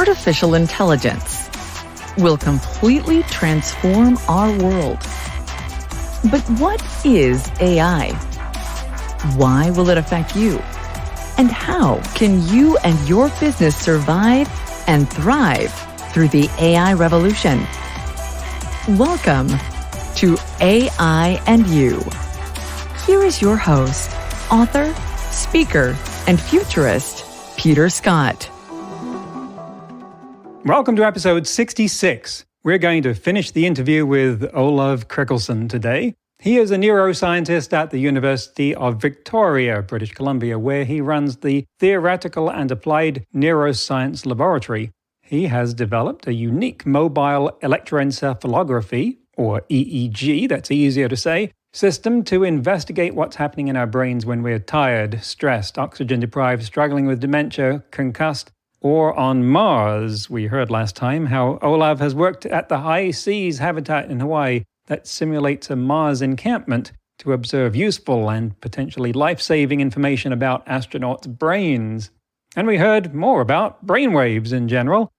artificial intelligence will completely transform our world. But what is AI? Why will it affect you? And how can you and your business survive and thrive through the AI revolution? Welcome to AI and You. Here is your host, author, speaker, and futurist, Peter Scott. Welcome to episode 66. We're going to finish the interview with Olav Krigolson today. He is a neuroscientist at the University of Victoria, British Columbia, where he runs the Theoretical and Applied Neuroscience Laboratory. He has developed a unique mobile electroencephalography, or EEG, that's easier to say, system to investigate what's happening in our brains when we're tired, stressed, oxygen-deprived, struggling with dementia, concussed, or on Mars. We heard last time how Olav has worked at the high seas habitat in Hawaii that simulates a Mars encampment to observe useful and potentially life-saving information about astronauts' brains. And we heard more about brainwaves in general.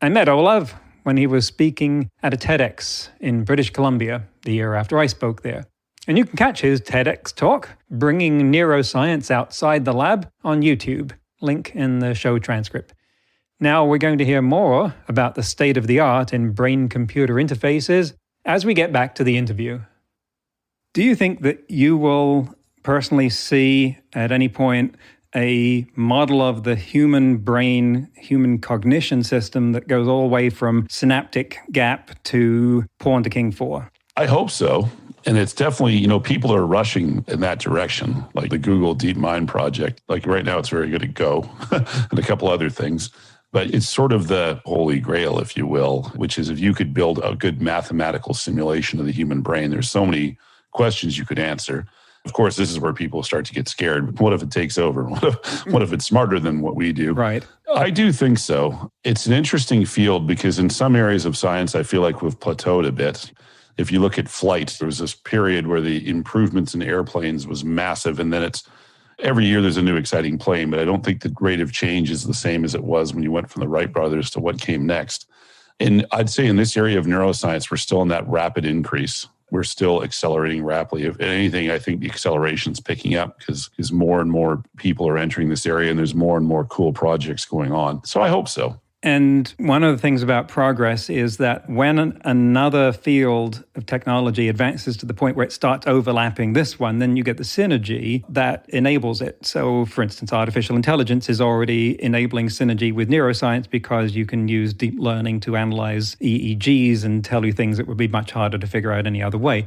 I met Olav when he was speaking at a TEDx in British Columbia the year after I spoke there. And you can catch his TEDx talk, Bringing Neuroscience Outside the Lab, on YouTube. Link in the show transcript. Now we're going to hear more about the state of the art in brain-computer interfaces as we get back to the interview. Do you think that you will personally see at any point a model of the human brain, human cognition system that goes all the way from synaptic gap to pawn to king 4? I hope so. And it's definitely, people are rushing in that direction, like the Google DeepMind project. Like right now, it's very good at Go and a couple other things. But it's sort of the holy grail, if you will, which is if you could build a good mathematical simulation of the human brain, there's so many questions you could answer. Of course, this is where people start to get scared. What if it takes over? What if it's smarter than what we do? Right. I do think so. It's an interesting field because in some areas of science, I feel like we've plateaued a bit. If you look at flight, there was this period where the improvements in airplanes was massive, and then every year there's a new exciting plane, but I don't think the rate of change is the same as it was when you went from the Wright brothers to what came next. And I'd say in this area of neuroscience, we're still in that rapid increase. We're still accelerating rapidly. If anything, I think the acceleration's picking up because more and more people are entering this area and there's more and more cool projects going on. So I hope so. And one of the things about progress is that when another field of technology advances to the point where it starts overlapping this one, then you get the synergy that enables it. So, for instance, artificial intelligence is already enabling synergy with neuroscience because you can use deep learning to analyze EEGs and tell you things that would be much harder to figure out any other way.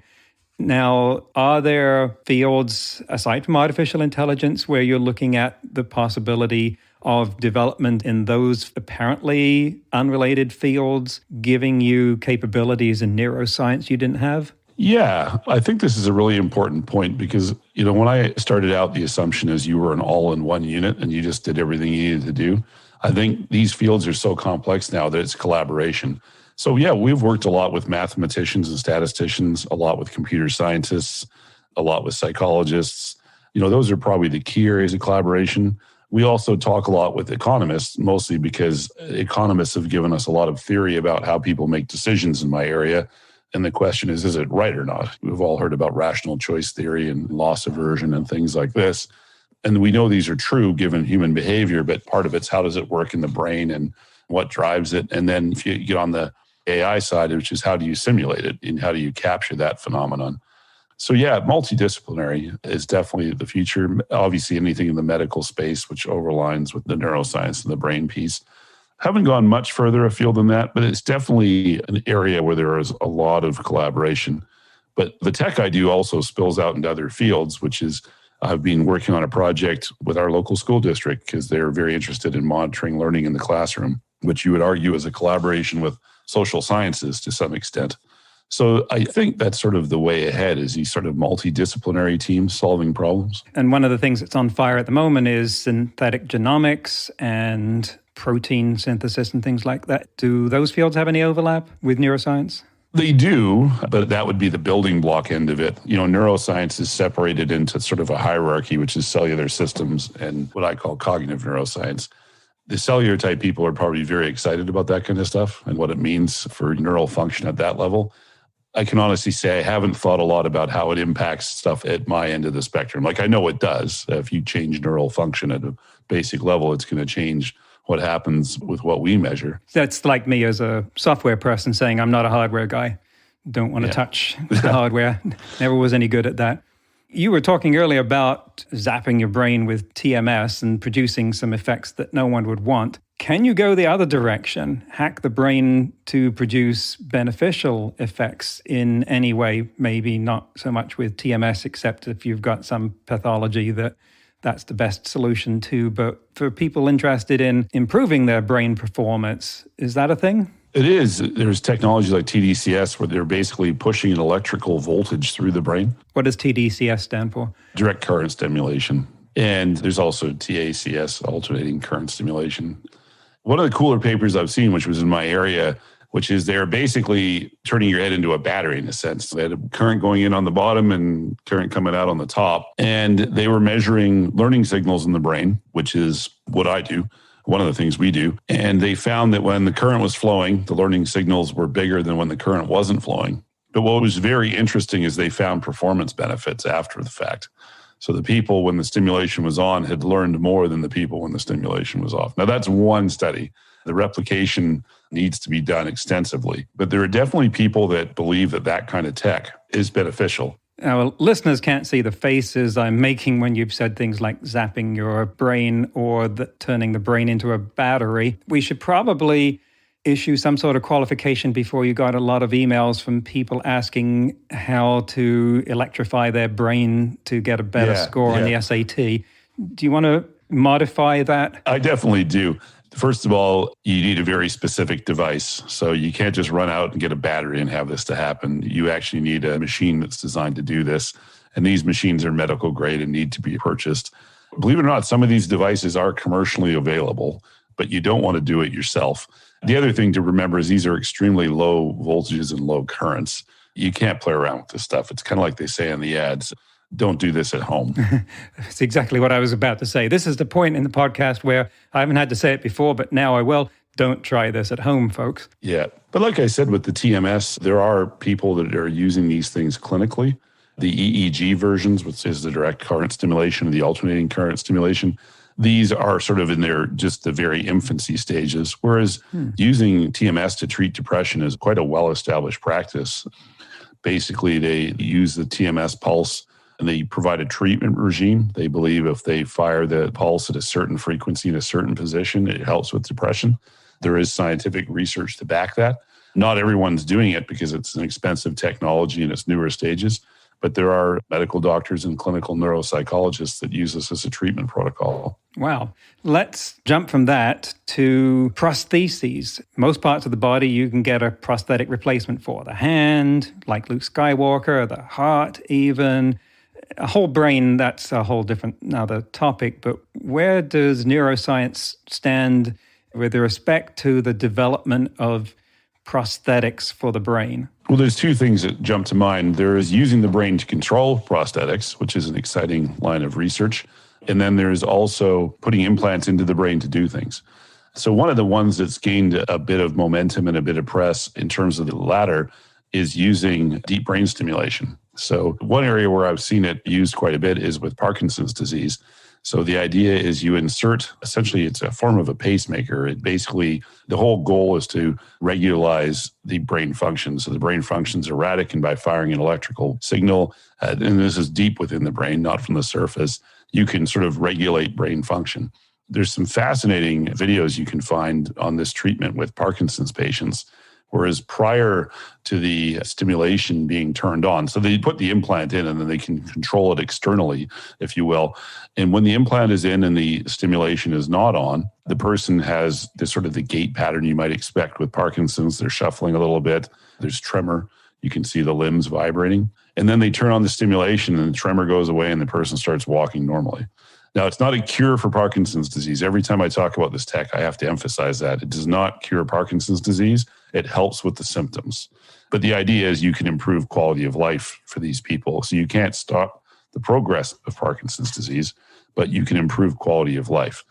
Now, are there fields, aside from artificial intelligence, where you're looking at the possibility of development in those apparently unrelated fields, giving you capabilities in neuroscience you didn't have? Yeah, I think this is a really important point because, when I started out, the assumption is you were an all-in-one unit and you just did everything you needed to do. I think these fields are so complex now that it's collaboration. So yeah, we've worked a lot with mathematicians and statisticians, a lot with computer scientists, a lot with psychologists. Those are probably the key areas of collaboration. We also talk a lot with economists, mostly because economists have given us a lot of theory about how people make decisions in my area. And the question is it right or not? We've all heard about rational choice theory and loss aversion and things like this. And we know these are true given human behavior, but part of it's how does it work in the brain and what drives it? And then if you get on the AI side, which is how do you simulate it and how do you capture that phenomenon? So yeah, multidisciplinary is definitely the future. Obviously, anything in the medical space, which overlines with the neuroscience and the brain piece. Haven't gone much further afield than that, but it's definitely an area where there is a lot of collaboration. But the tech I do also spills out into other fields, which is I've been working on a project with our local school district because they're very interested in monitoring learning in the classroom, which you would argue is a collaboration with social sciences to some extent. So I think that's sort of the way ahead is these sort of multidisciplinary teams solving problems. And one of the things that's on fire at the moment is synthetic genomics and protein synthesis and things like that. Do those fields have any overlap with neuroscience? They do, but that would be the building block end of it. Neuroscience is separated into sort of a hierarchy, which is cellular systems and what I call cognitive neuroscience. The cellular type people are probably very excited about that kind of stuff and what it means for neural function at that level. I can honestly say I haven't thought a lot about how it impacts stuff at my end of the spectrum. Like I know it does. If you change neural function at a basic level, it's going to change what happens with what we measure. That's like me as a software person saying I'm not a hardware guy. Don't want to touch the hardware. Never was any good at that. You were talking earlier about zapping your brain with TMS and producing some effects that no one would want. Can you go the other direction, hack the brain to produce beneficial effects in any way? Maybe not so much with TMS, except if you've got some pathology that's the best solution to. But for people interested in improving their brain performance, is that a thing? It is. There's technology like TDCS where they're basically pushing an electrical voltage through the brain. What does TDCS stand for? Direct current stimulation. And there's also TACS, alternating current stimulation. One of the cooler papers I've seen, which was in my area, which is they're basically turning your head into a battery in a sense. They had a current going in on the bottom and current coming out on the top. And they were measuring learning signals in the brain, which is what I do. One of the things we do. And they found that when the current was flowing, the learning signals were bigger than when the current wasn't flowing. But what was very interesting is they found performance benefits after the fact. So the people when the stimulation was on had learned more than the people when the stimulation was off. Now that's one study. The replication needs to be done extensively. But there are definitely people that believe that that kind of tech is beneficial. Our listeners can't see the faces I'm making when you've said things like zapping your brain or turning the brain into a battery. We should probably issue some sort of qualification before you got a lot of emails from people asking how to electrify their brain to get a better score on the SAT. Do you want to modify that? I definitely do. First of all, you need a very specific device. So you can't just run out and get a battery and have this to happen. You actually need a machine that's designed to do this. And these machines are medical grade and need to be purchased. Believe it or not, some of these devices are commercially available, but you don't want to do it yourself. The other thing to remember is these are extremely low voltages and low currents. You can't play around with this stuff. It's kind of like they say in the ads. Don't do this at home. That's exactly what I was about to say. This is the point in the podcast where I haven't had to say it before, but now I will. Don't try this at home, folks. Yeah. But like I said, with the TMS, there are people that are using these things clinically. The EEG versions, which is the direct current stimulation, the alternating current stimulation, these are sort of in their just the very infancy stages. Whereas using TMS to treat depression is quite a well-established practice. Basically, they use the TMS pulse and they provide a treatment regime. They believe if they fire the pulse at a certain frequency in a certain position, it helps with depression. There is scientific research to back that. Not everyone's doing it because it's an expensive technology in its newer stages, but there are medical doctors and clinical neuropsychologists that use this as a treatment protocol. Wow. Let's jump from that to prostheses. Most parts of the body you can get a prosthetic replacement for. The hand, like Luke Skywalker, the heart even. A whole brain, that's a whole different other topic. But where does neuroscience stand with respect to the development of prosthetics for the brain? Well, there's two things that jump to mind. There is using the brain to control prosthetics, which is an exciting line of research. And then there's also putting implants into the brain to do things. So one of the ones that's gained a bit of momentum and a bit of press in terms of the latter is using deep brain stimulation. So one area where I've seen it used quite a bit is with Parkinson's disease. So the idea is you insert, essentially it's a form of a pacemaker. It basically, the whole goal is to regularize the brain function. So the brain functions erratic, and by firing an electrical signal, and this is deep within the brain, not from the surface, you can sort of regulate brain function. There's some fascinating videos you can find on this treatment with Parkinson's patients. Whereas prior to the stimulation being turned on, so they put the implant in and then they can control it externally, if you will. And when the implant is in and the stimulation is not on, the person has this sort of the gait pattern you might expect with Parkinson's. They're shuffling a little bit. There's tremor. You can see the limbs vibrating. And then they turn on the stimulation and the tremor goes away and the person starts walking normally. Now, it's not a cure for Parkinson's disease. Every time I talk about this tech, I have to emphasize that. It does not cure Parkinson's disease. It helps with the symptoms. But the idea is you can improve quality of life for these people. So you can't stop the progress of Parkinson's disease, but you can improve quality of life.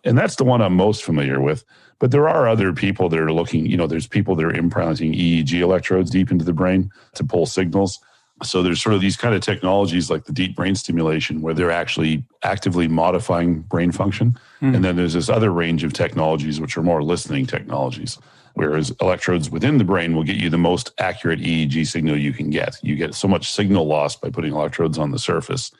And that's the one I'm most familiar with. But there are other people that are looking, there's people that are implanting EEG electrodes deep into the brain to pull signals. So there's sort of these kind of technologies like the deep brain stimulation where they're actually actively modifying brain function. And then there's this other range of technologies which are more listening technologies, whereas electrodes within the brain will get you the most accurate EEG signal you can get. You get so much signal loss by putting electrodes on the surface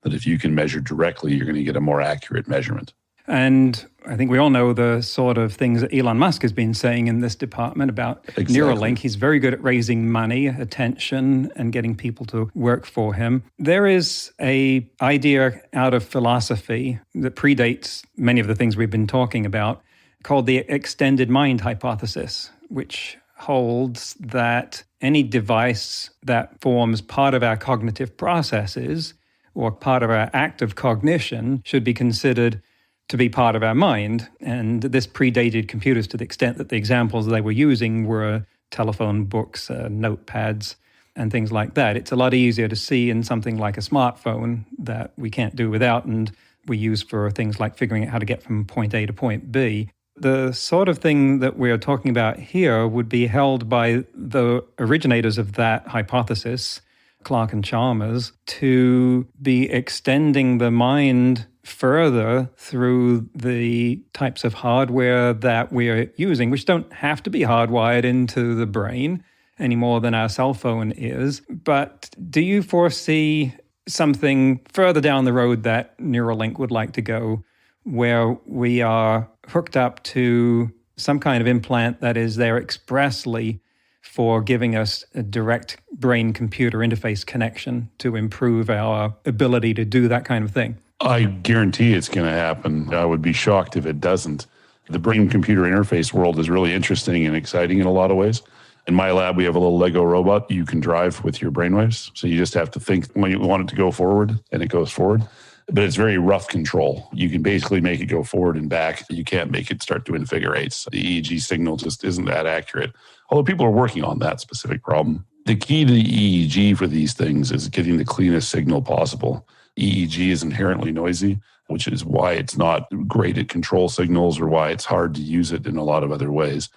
that if you can measure directly, you're going to get a more accurate measurement. And I think we all know the sort of things that Elon Musk has been saying in this department about Neuralink. He's very good at raising money, attention, and getting people to work for him. There is an idea out of philosophy that predates many of the things we've been talking about called the extended mind hypothesis, which holds that any device that forms part of our cognitive processes or part of our active cognition should be considered to be part of our mind. And this predated computers to the extent that the examples they were using were telephone books, notepads, and things like that. It's a lot easier to see in something like a smartphone that we can't do without, and we use for things like figuring out how to get from point A to point B. The sort of thing that we're talking about here would be held by the originators of that hypothesis, Clark and Chalmers, to be extending the mind further through the types of hardware that we're using, which don't have to be hardwired into the brain any more than our cell phone is. But do you foresee something further down the road that Neuralink would like to go, where we are hooked up to some kind of implant that is there expressly for giving us a direct brain-computer interface connection to improve our ability to do that kind of thing? I guarantee it's going to happen. I would be shocked if it doesn't. The brain-computer interface world is really interesting and exciting in a lot of ways. In my lab, we have a little Lego robot you can drive with your brainwaves. So you just have to think when you want it to go forward, and it goes forward. But it's very rough control. You can basically make it go forward and back. You can't make it start doing figure eights. The EEG signal just isn't that accurate. Although people are working on that specific problem. The key to the EEG for these things is getting the cleanest signal possible. EEG is inherently noisy, which is why it's not great at control signals or why it's hard to use it in a lot of other ways.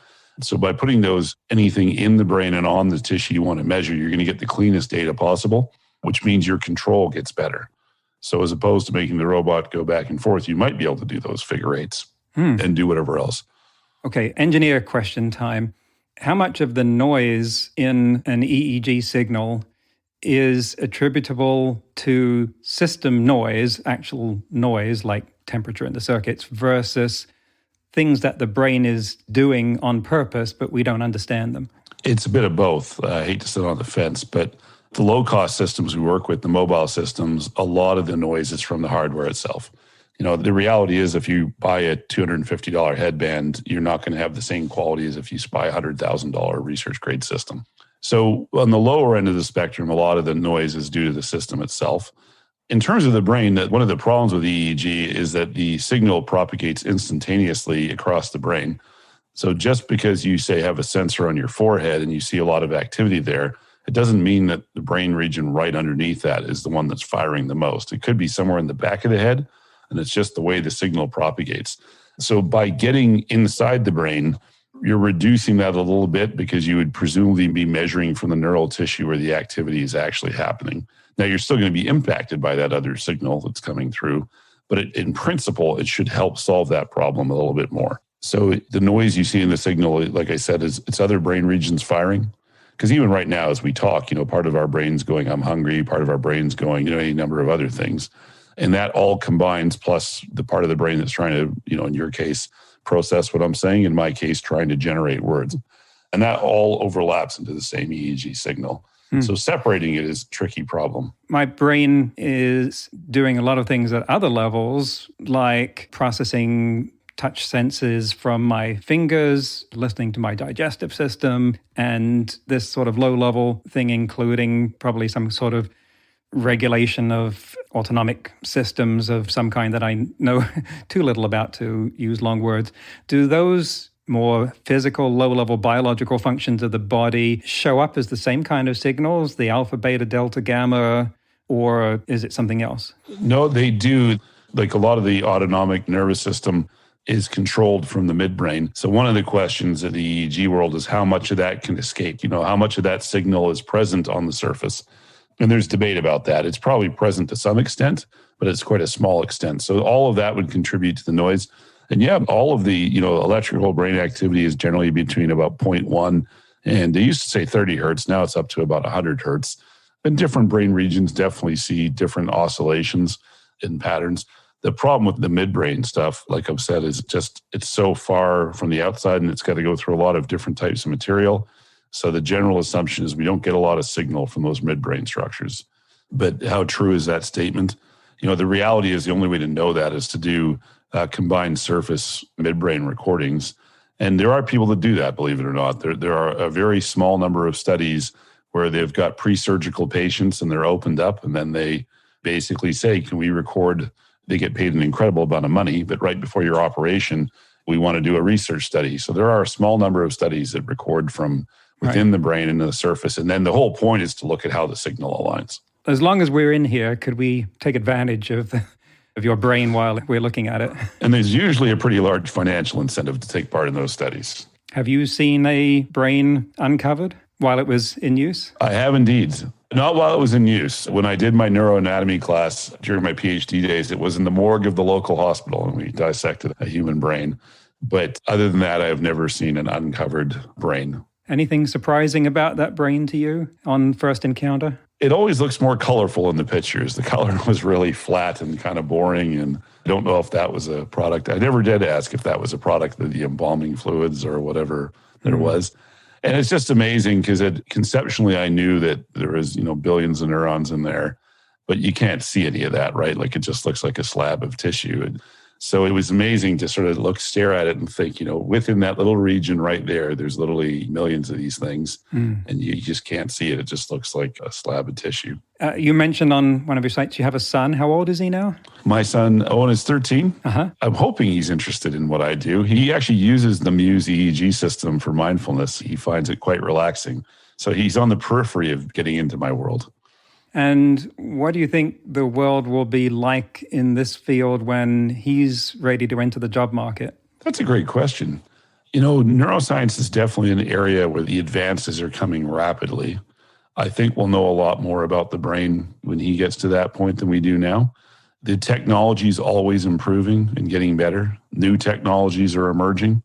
So by putting anything in the brain and on the tissue you want to measure, you're going to get the cleanest data possible, which means your control gets better. So as opposed to making the robot go back and forth, you might be able to do those figure eights and do whatever else. Okay, engineer question time. How much of the noise in an EEG signal is attributable to system noise, actual noise like temperature in the circuits, versus things that the brain is doing on purpose, but we don't understand them? It's a bit of both. I hate to sit on the fence, but the low-cost systems we work with, the mobile systems, a lot of the noise is from the hardware itself. The reality is if you buy a $250 headband, you're not going to have the same quality as if you buy a $100,000 research-grade system. So on the lower end of the spectrum, a lot of the noise is due to the system itself. In terms of the brain, one of the problems with EEG is that the signal propagates instantaneously across the brain. So just because you, say, have a sensor on your forehead and you see a lot of activity there, it doesn't mean that the brain region right underneath that is the one that's firing the most. It could be somewhere in the back of the head, and it's just the way the signal propagates. So by getting inside the brain, you're reducing that a little bit because you would presumably be measuring from the neural tissue where the activity is actually happening. Now, you're still going to be impacted by that other signal that's coming through, but in principle, it should help solve that problem a little bit more. So the noise you see in the signal, like I said, is it's other brain regions firing. Because even right now, as we talk, part of our brain's going, I'm hungry, part of our brain's going, any number of other things. And that all combines, plus the part of the brain that's trying to, in your case, process what I'm saying, in my case, trying to generate words. And that all overlaps into the same EEG signal. So separating it is a tricky problem. My brain is doing a lot of things at other levels, like processing touch senses from my fingers, listening to my digestive system, and this sort of low-level thing, including probably some sort of regulation of autonomic systems of some kind that I know too little about to use long words. Do those more physical, low-level biological functions of the body show up as the same kind of signals, the alpha, beta, delta, gamma, or is it something else? No, they do. Like a lot of the autonomic nervous system, is controlled from the midbrain. So one of the questions of the EEG world is how much of that can escape? How much of that signal is present on the surface? And there's debate about that. It's probably present to some extent, but it's quite a small extent. So all of that would contribute to the noise. And yeah, all of the, electrical brain activity is generally between about 0.1 and they used to say 30 hertz. Now it's up to about 100 hertz. And different brain regions definitely see different oscillations in patterns. The problem with the midbrain stuff, like I've said, is just it's so far from the outside and it's got to go through a lot of different types of material. So the general assumption is we don't get a lot of signal from those midbrain structures. But how true is that statement? The reality is the only way to know that is to do combined surface midbrain recordings. And there are people that do that, believe it or not. There are a very small number of studies where they've got pre-surgical patients and they're opened up and then they basically say, can we record? They get paid an incredible amount of money, but right before your operation, we want to do a research study. So there are a small number of studies that record from within the brain into the surface. And then the whole point is to look at how the signal aligns. As long as we're in here, could we take advantage of your brain while we're looking at it? And there's usually a pretty large financial incentive to take part in those studies. Have you seen a brain uncovered while it was in use? I have indeed. Not while it was in use. When I did my neuroanatomy class during my PhD days, it was in the morgue of the local hospital and we dissected a human brain. But other than that, I have never seen an uncovered brain. Anything surprising about that brain to you on first encounter? It always looks more colorful in the pictures. The color was really flat and kind of boring. And I don't know if that was a product. I never did ask if that was a product of the embalming fluids or whatever there was. And it's just amazing because conceptually I knew that there was, billions of neurons in there, but you can't see any of that, right? Like it just looks like a slab of tissue. And so it was amazing to sort of stare at it and think, within that little region right there, there's literally millions of these things and you just can't see it. It just looks like a slab of tissue. You mentioned on one of your sites you have a son. How old is he now? My son, Owen, is 13. I'm hoping he's interested in what I do. He actually uses the Muse EEG system for mindfulness. He finds it quite relaxing. So he's on the periphery of getting into my world. And what do you think the world will be like in this field when he's ready to enter the job market? That's a great question. Neuroscience is definitely an area where the advances are coming rapidly. I think we'll know a lot more about the brain when he gets to that point than we do now. The technology is always improving and getting better. New technologies are emerging.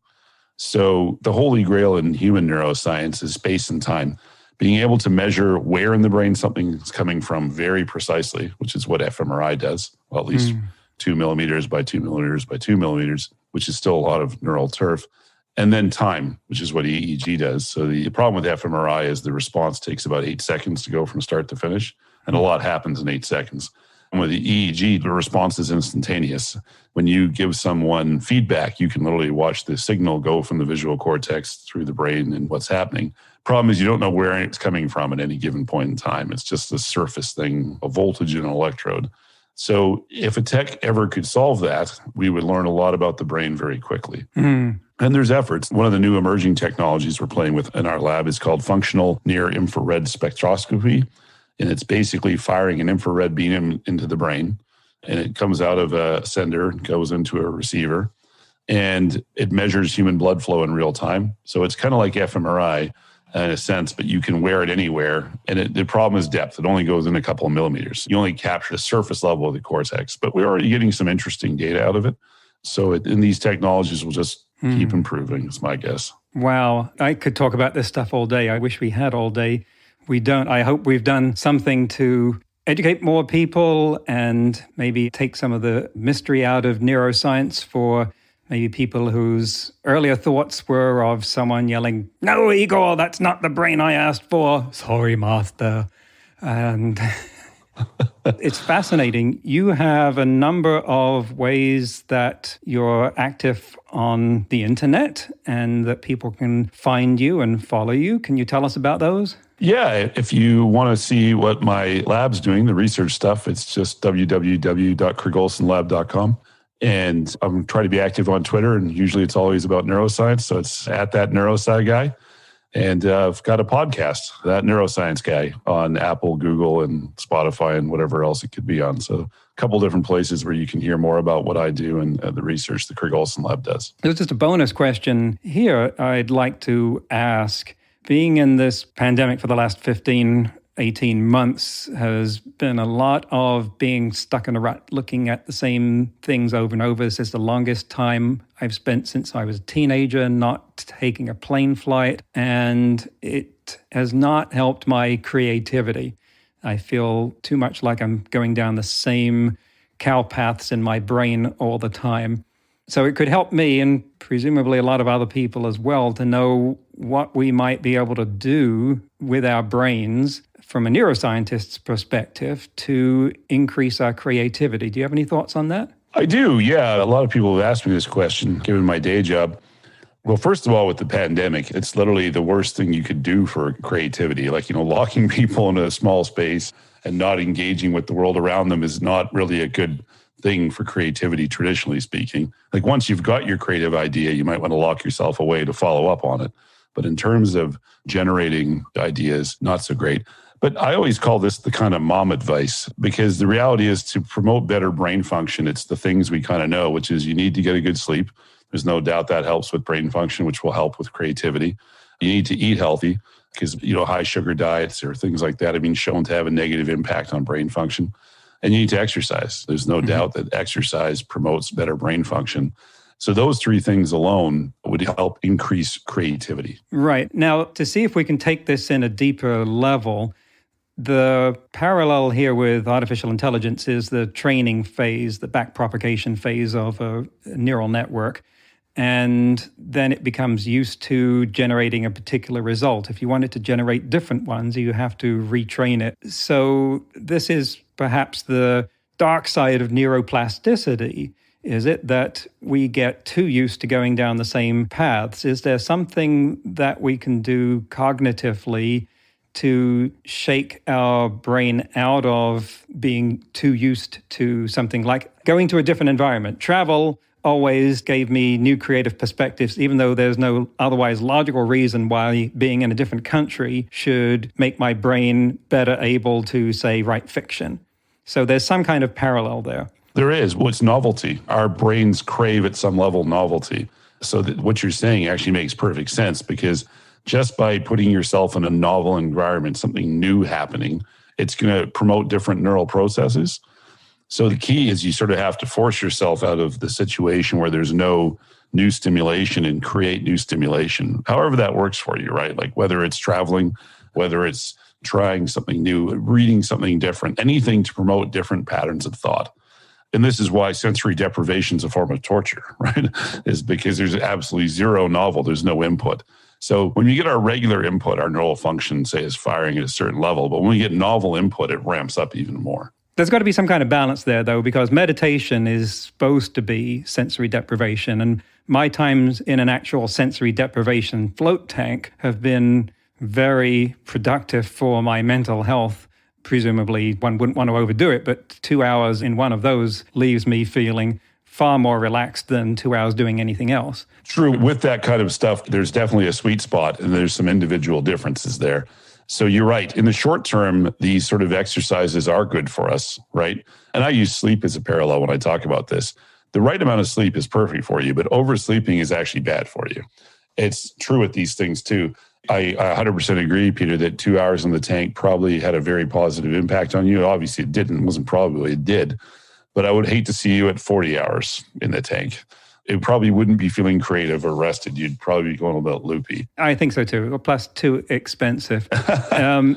So the holy grail in human neuroscience is space and time. Being able to measure where in the brain something is coming from very precisely, which is what fMRI does, well, at least 2 millimeters by 2 millimeters by 2 millimeters, which is still a lot of neural turf. And then time, which is what EEG does. So the problem with fMRI is the response takes about 8 seconds to go from start to finish, and a lot happens in 8 seconds. And with the EEG, the response is instantaneous. When you give someone feedback, you can literally watch the signal go from the visual cortex through the brain and what's happening. Problem is you don't know where it's coming from at any given point in time. It's just a surface thing, a voltage in an electrode. So if a tech ever could solve that, we would learn a lot about the brain very quickly. And there's efforts. One of the new emerging technologies we're playing with in our lab is called functional near-infrared spectroscopy. And it's basically firing an infrared beam into the brain. And it comes out of a sender, goes into a receiver, and it measures human blood flow in real time. So it's kind of like fMRI in a sense, but you can wear it anywhere. And the problem is depth. It only goes in a couple of millimeters. You only capture the surface level of the cortex, but we're already getting some interesting data out of it. So in these technologies will just keep improving, is my guess. Wow. I could talk about this stuff all day. I wish we had all day. We don't. I hope we've done something to educate more people and maybe take some of the mystery out of neuroscience for maybe people whose earlier thoughts were of someone yelling, "No, Igor, that's not the brain I asked for. Sorry, master." And it's fascinating. You have a number of ways that you're active on the internet and that people can find you and follow you. Can you tell us about those? Yeah, if you want to see what my lab's doing, the research stuff, it's just www.krigolsonlab.com. And I'm trying to be active on Twitter, and usually it's always about neuroscience. So it's at that neurosci guy. And I've got a podcast, That Neuroscience Guy, on Apple, Google, and Spotify, and whatever else it could be on. So a couple different places where you can hear more about what I do and the research the Krigolson Lab does. There's just a bonus question here I'd like to ask. Being in this pandemic for the last 18 months has been a lot of being stuck in a rut, looking at the same things over and over. This is the longest time I've spent since I was a teenager not taking a plane flight, and it has not helped my creativity. I feel too much like I'm going down the same cow paths in my brain all the time. So it could help me, and presumably a lot of other people as well, to know what we might be able to do with our brains from a neuroscientist's perspective to increase our creativity. Do you have any thoughts on that? I do, yeah. A lot of people have asked me this question, given my day job. Well, first of all, with the pandemic, it's literally the worst thing you could do for creativity. Like, locking people in a small space and not engaging with the world around them is not really a good thing for creativity, traditionally speaking. Like, once you've got your creative idea, you might want to lock yourself away to follow up on it. But in terms of generating ideas, not so great. But I always call this the kind of mom advice, because the reality is, to promote better brain function, it's the things we kind of know, which is you need to get a good sleep. There's no doubt that helps with brain function, which will help with creativity. You need to eat healthy because, high sugar diets or things like that have been shown to have a negative impact on brain function. And you need to exercise. There's no doubt that exercise promotes better brain function. So those three things alone would help increase creativity. Right. Now, to see if we can take this in a deeper level, the parallel here with artificial intelligence is the training phase, the backpropagation phase of a neural network. And then it becomes used to generating a particular result. If you want it to generate different ones, you have to retrain it. So this is perhaps the dark side of neuroplasticity. Is it that we get too used to going down the same paths? Is there something that we can do cognitively to shake our brain out of being too used to something like going to a different environment? Travel always gave me new creative perspectives, even though there's no otherwise logical reason why being in a different country should make my brain better able to, say, write fiction. So there's some kind of parallel there. There is. What's novelty? Our brains crave at some level novelty. So what you're saying actually makes perfect sense, because just by putting yourself in a novel environment, something new happening, it's going to promote different neural processes. So the key is you sort of have to force yourself out of the situation where there's no new stimulation and create new stimulation, however that works for you, right? Like whether it's traveling, whether it's trying something new, reading something different, anything to promote different patterns of thought. And this is why sensory deprivation is a form of torture, right? Is because there's absolutely zero novel, there's no input. So when we get our regular input, our neural function, say, is firing at a certain level. But when we get novel input, it ramps up even more. There's got to be some kind of balance there, though, because meditation is supposed to be sensory deprivation. And my times in an actual sensory deprivation float tank have been very productive for my mental health. Presumably, one wouldn't want to overdo it, but 2 hours in one of those leaves me feeling far more relaxed than 2 hours doing anything else. True. With that kind of stuff, there's definitely a sweet spot, and there's some individual differences there. So you're right. In the short term, these sort of exercises are good for us, right? And I use sleep as a parallel when I talk about this. The right amount of sleep is perfect for you, but oversleeping is actually bad for you. It's true with these things too. I 100% agree, Peter, that 2 hours in the tank probably had a very positive impact on you. Obviously, it didn't. It wasn't probably, it did. But I would hate to see you at 40 hours in the tank. It probably wouldn't be feeling creative or rested. You'd probably be going a little loopy. I think so too, plus too expensive.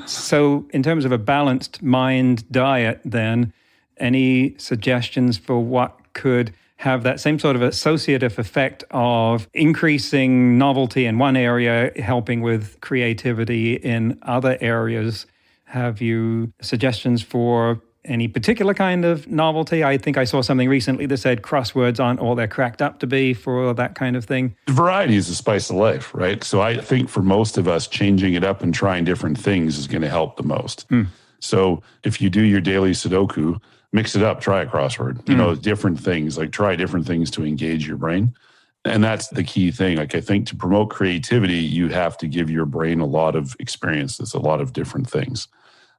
So in terms of a balanced mind diet then, any suggestions for what could have that same sort of associative effect of increasing novelty in one area, helping with creativity in other areas? Have you suggestions for any particular kind of novelty? I think I saw something recently that said crosswords aren't all they're cracked up to be for that kind of thing. Variety is the spice of life, right? So I think for most of us, changing it up and trying different things is going to help the most. So if you do your daily Sudoku, mix it up, try a crossword, different things, like try different things to engage your brain. And that's the key thing. Like, I think to promote creativity, you have to give your brain a lot of experiences, a lot of different things.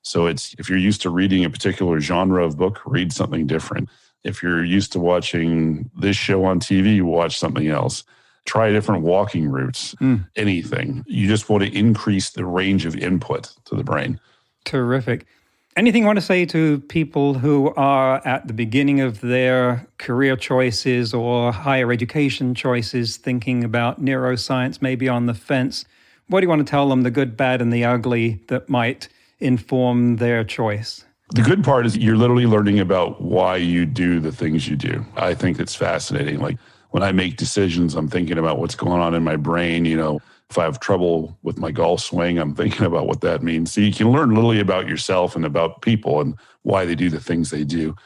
So if you're used to reading a particular genre of book, read something different. If you're used to watching this show on TV, watch something else. Try different walking routes, anything. You just want to increase the range of input to the brain. Terrific. Anything you want to say to people who are at the beginning of their career choices or higher education choices, thinking about neuroscience, maybe on the fence? What do you want to tell them, the good, bad, and the ugly that might inform their choice? The good part is you're literally learning about why you do the things you do. I think it's fascinating. Like, when I make decisions, I'm thinking about what's going on in my brain. If I have trouble with my golf swing, I'm thinking about what that means. So you can learn literally about yourself and about people and why they do the things they do.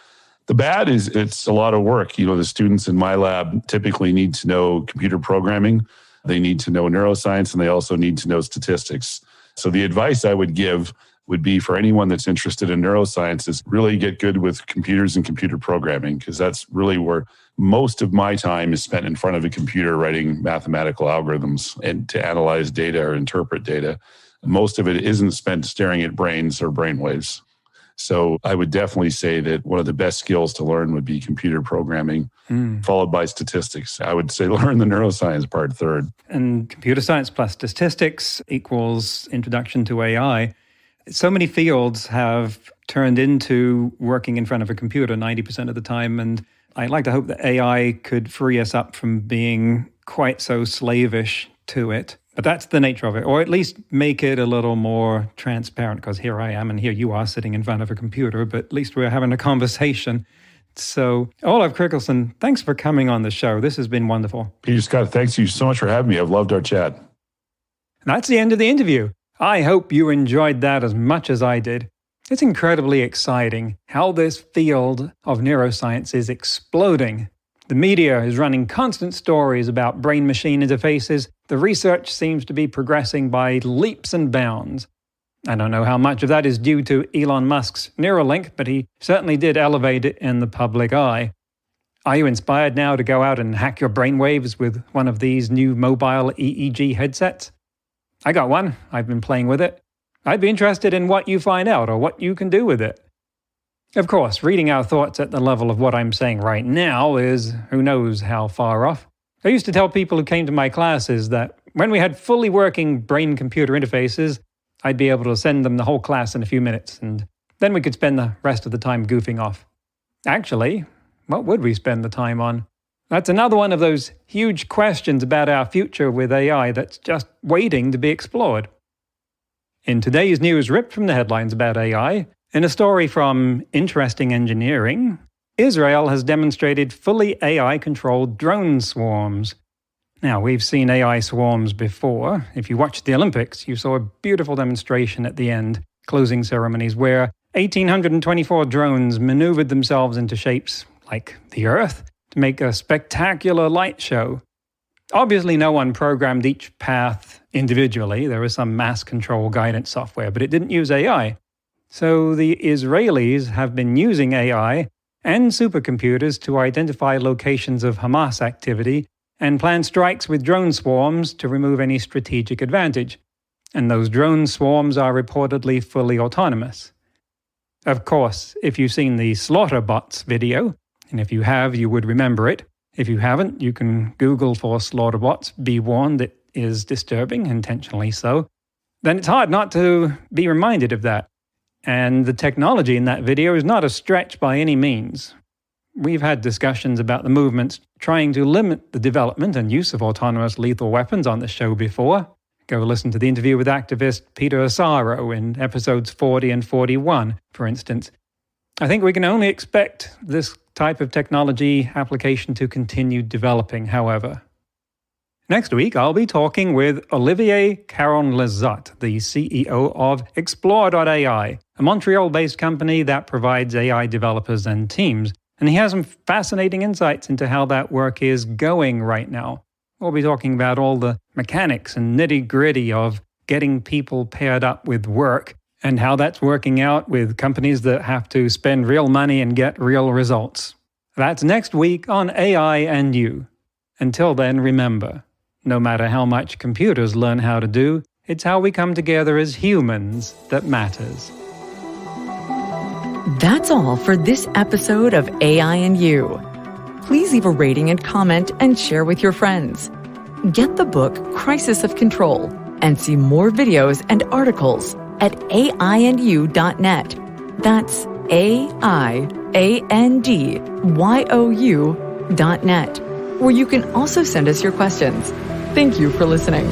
The bad is it's a lot of work. The students in my lab typically need to know computer programming. They need to know neuroscience, and they also need to know statistics. So the advice I would give would be for anyone that's interested in neuroscience is really get good with computers and computer programming, because that's really where most of my time is spent in front of a computer writing mathematical algorithms and to analyze data or interpret data. Most of it isn't spent staring at brains or brainwaves. So I would definitely say that one of the best skills to learn would be computer programming, followed by statistics. I would say learn the neuroscience part third. And computer science plus statistics equals introduction to AI. So many fields have turned into working in front of a computer 90% of the time. And I'd like to hope that AI could free us up from being quite so slavish to it. But that's the nature of it, or at least make it a little more transparent, because here I am and here you are sitting in front of a computer, but at least we're having a conversation. So, Olav Krigolson, thanks for coming on the show. This has been wonderful. Peter Scott, thanks you so much for having me. I've loved our chat. And that's the end of the interview. I hope you enjoyed that as much as I did. It's incredibly exciting how this field of neuroscience is exploding. The media is running constant stories about brain-machine interfaces. The research seems to be progressing by leaps and bounds. I don't know how much of that is due to Elon Musk's Neuralink, but he certainly did elevate it in the public eye. Are you inspired now to go out and hack your brainwaves with one of these new mobile EEG headsets? I got one. I've been playing with it. I'd be interested in what you find out or what you can do with it. Of course, reading our thoughts at the level of what I'm saying right now is who knows how far off. I used to tell people who came to my classes that when we had fully working brain-computer interfaces, I'd be able to send them the whole class in a few minutes, and then we could spend the rest of the time goofing off. Actually, what would we spend the time on? That's another one of those huge questions about our future with AI that's just waiting to be explored. In today's news ripped from the headlines about AI, in a story from Interesting Engineering, Israel has demonstrated fully AI-controlled drone swarms. Now, we've seen AI swarms before. If you watched the Olympics, you saw a beautiful demonstration at the end, closing ceremonies, where 1,824 drones maneuvered themselves into shapes like the Earth to make a spectacular light show. Obviously, no one programmed each path individually. There was some mass control guidance software, but it didn't use AI. So the Israelis have been using AI and supercomputers to identify locations of Hamas activity and plan strikes with drone swarms to remove any strategic advantage. And those drone swarms are reportedly fully autonomous. Of course, if you've seen the Slaughterbots video, and if you have, you would remember it. If you haven't, you can Google for Slaughterbots. Be warned, it is disturbing, intentionally so. Then it's hard not to be reminded of that. And the technology in that video is not a stretch by any means. We've had discussions about the movements trying to limit the development and use of autonomous lethal weapons on the show before. Go listen to the interview with activist Peter Asaro in episodes 40 and 41, for instance. I think we can only expect this type of technology application to continue developing, however. Next week, I'll be talking with Olivier Caron-Lizotte, the CEO of Explore.ai, a Montreal-based company that provides AI developers and teams. And he has some fascinating insights into how that work is going right now. We'll be talking about all the mechanics and nitty-gritty of getting people paired up with work and how that's working out with companies that have to spend real money and get real results. That's next week on AI and You. Until then, remember, no matter how much computers learn how to do, it's how we come together as humans that matters. That's all for this episode of AI and You. Please leave a rating and comment and share with your friends. Get the book Crisis of Control and see more videos and articles at aiandyou.net. That's aiandyou.net, where you can also send us your questions. Thank you for listening.